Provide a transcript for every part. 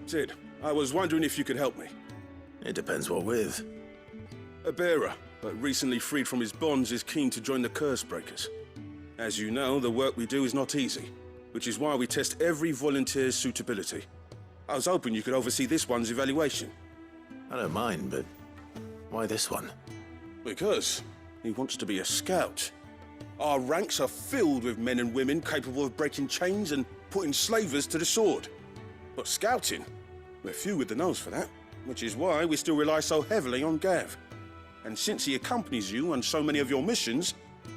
Sid, I was wondering if you could help me. It depends what with. A bearer, but recently freed from his bonds, is keen to join the Curse Breakers. As you know, the work we do is not easy, which is why we test every volunteer's suitability. I was hoping you could oversee this one's evaluation. I don't mind, but why this one? Because he wants to be a scout. Our ranks are filled with men and women capable of breaking chains and putting slavers to the sword. But scouting, we're few with the nose for that, which is why we still rely so heavily on Gav. And since he accompanies you on so many of your missions,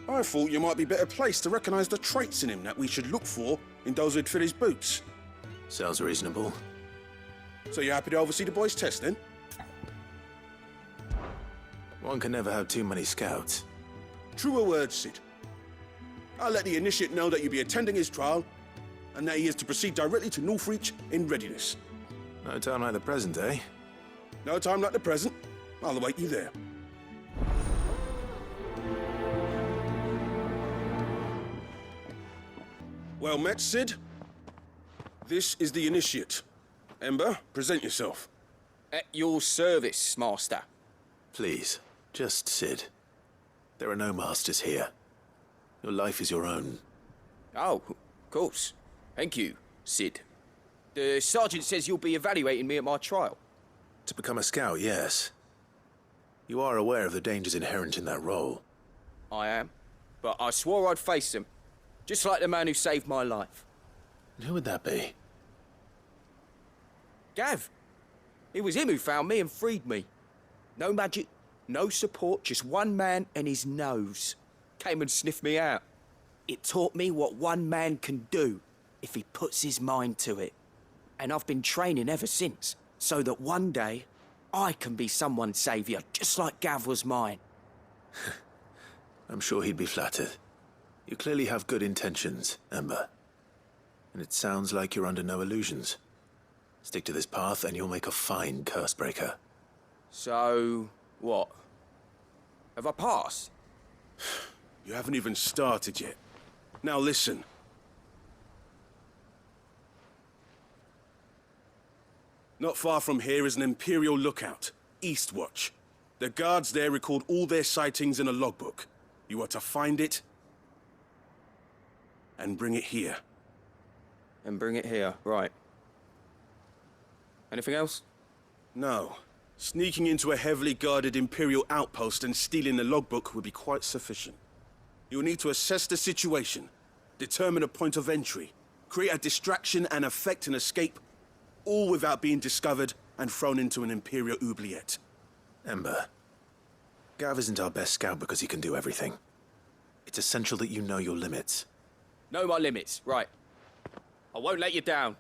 I thought you might be better placed to recognize the traits in him that we should look for in those who'd fill his boots. Sounds reasonable. So you're happy to oversee the boys' test, then? One can never have too many scouts. Truer words, Sid. I'll let the initiate know that you'll be attending his trial, and that he is to proceed directly to Northreach in readiness. No time like the present, eh? No time like the present. I'll await you there. Well met, Sid. This is the initiate. Ember, present yourself. At your service, Master. Please, just Sid. There are no masters here. Your life is your own. Oh, of course. Thank you, Sid. The sergeant says you'll be evaluating me at my trial. To become a scout, yes. You are aware of the dangers inherent in that role. I am. But I swore I'd face them. Just like the man who saved my life. Who would that be? Gav. It was him who found me and freed me. No magic, no support, just one man and his nose. Came and sniffed me out. It taught me what one man can do if he puts his mind to it. And I've been training ever since, so that one day I can be someone's saviour, just like Gav was mine. I'm sure he'd be flattered. You clearly have good intentions, Ember. And it sounds like you're under no illusions. Stick to this path and you'll make a fine Cursebreaker. So, what? Have I passed? You haven't even started yet. Now listen. Not far from here is an Imperial lookout, Eastwatch. The guards there record all their sightings in a logbook. You are to find it and bring it here. And bring it here, right. Anything else? No. Sneaking into a heavily guarded Imperial outpost and stealing the logbook would be quite sufficient. You'll need to assess the situation, determine a point of entry, create a distraction and effect an escape, all without being discovered and thrown into an Imperial oubliette. Ember, Gav isn't our best scout because he can do everything. It's essential that you know your limits. Know my limits, right. I won't let you down.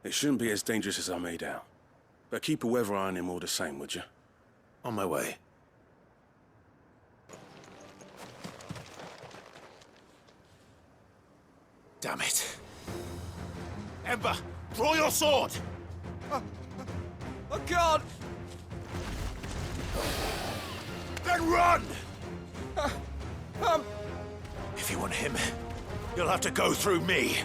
It shouldn't be as dangerous as I made out. But keep a weather eye on him all the same, would you? On my way. Damn it. Ember, draw your sword! I can't! Then run! If you want him, you'll have to go through me.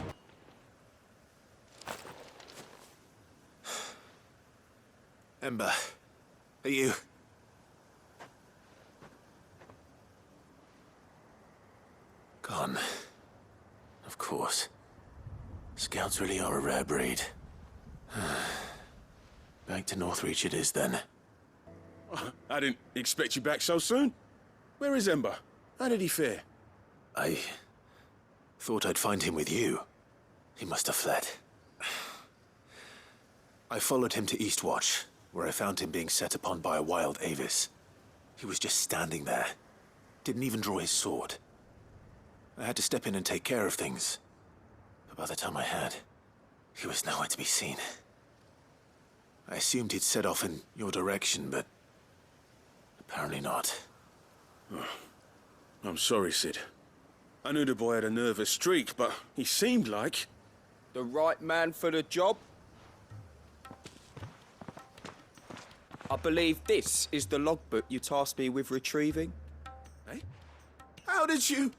Ember, are you... Gone. Of course. Scouts really are a rare breed. Back to Northreach it is, then. I didn't expect you back so soon. Where is Ember? How did he fare? I thought I'd find him with you. He must have fled. I followed him to Eastwatch, where I found him being set upon by a wild Avis. He was just standing there. Didn't even draw his sword. I had to step in and take care of things. But by the time I had, he was nowhere to be seen. I assumed he'd set off in your direction, but apparently not. Oh, I'm sorry, Sid. I knew the boy had a nervous streak, but he seemed like... The right man for the job? I believe this is the logbook you tasked me with retrieving. Eh? How did you...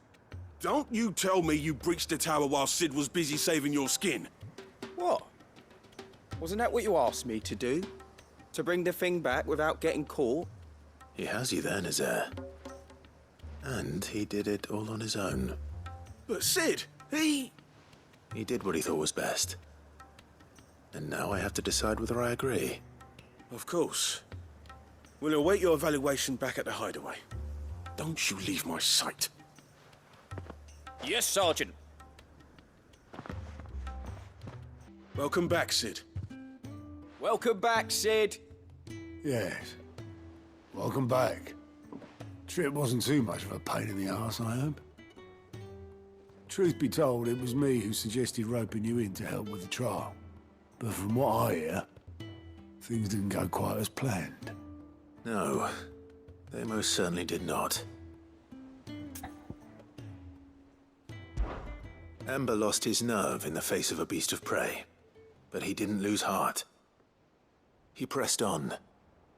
Don't you tell me you breached the tower while Sid was busy saving your skin. What? Wasn't that what you asked me to do? To bring the thing back without getting caught? He has you there, Nazaire. And he did it all on his own. But Sid, he did what he thought was best. And now I have to decide whether I agree. Of course. We'll await your evaluation back at the hideaway. Don't you leave my sight. Yes, Sergeant. Welcome back, Sid. Welcome back, Sid. Yes. Welcome back. Trip wasn't too much of a pain in the arse, I hope. Truth be told, it was me who suggested roping you in to help with the trial. But from what I hear, things didn't go quite as planned. No, they most certainly did not. Ember lost his nerve in the face of a beast of prey, but he didn't lose heart. He pressed on,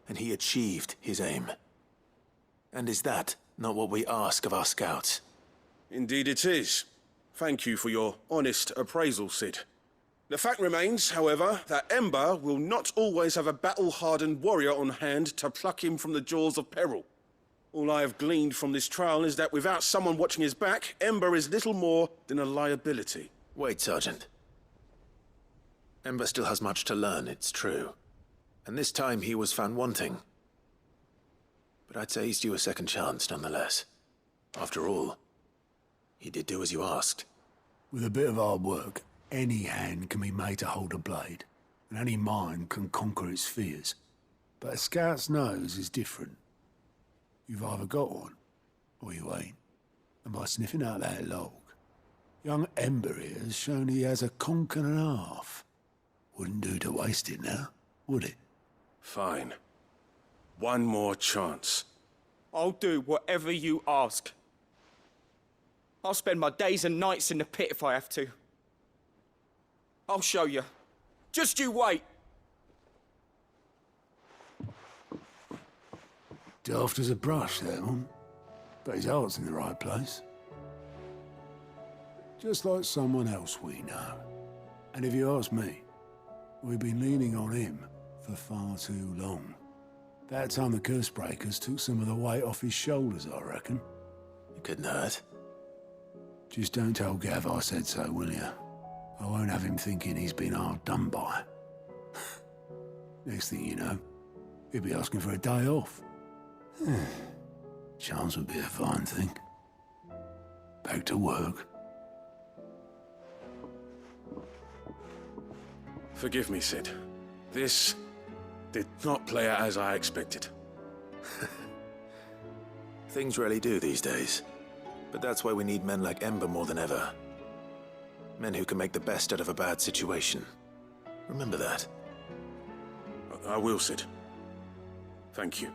and he achieved his aim. And is that not what we ask of our scouts? Indeed it is. Thank you for your honest appraisal, Sid. The fact remains, however, that Ember will not always have a battle-hardened warrior on hand to pluck him from the jaws of peril. All I have gleaned from this trial is that without someone watching his back, Ember is little more than a liability. Wait, Sergeant. Ember still has much to learn, it's true. And this time he was found wanting. But I'd say he's due a second chance, nonetheless. After all, he did do as you asked. With a bit of hard work, any hand can be made to hold a blade, and any mind can conquer its fears. But a scout's nose is different. You've either got one, or you ain't. And by sniffing out that log, young Ember here has shown he has a conk and a half. Wouldn't do to waste it now, would it? Fine. One more chance. I'll do whatever you ask. I'll spend my days and nights in the pit if I have to. I'll show you. Just you wait. Daft as a brush, that one. But his heart's in the right place. Just like someone else we know. And if you ask me, we've been leaning on him for far too long. That time the curse breakers took some of the weight off his shoulders, I reckon. It couldn't hurt. Just don't tell Gav I said so, will you? I won't have him thinking he's been hard done by. Next thing you know, he'll be asking for a day off. Chance would be a fine thing. Back to work. Forgive me, Sid. This did not play out as I expected. Things rarely do these days. But that's why we need men like Ember more than ever. Men who can make the best out of a bad situation. Remember that. I will, Sid. Thank you.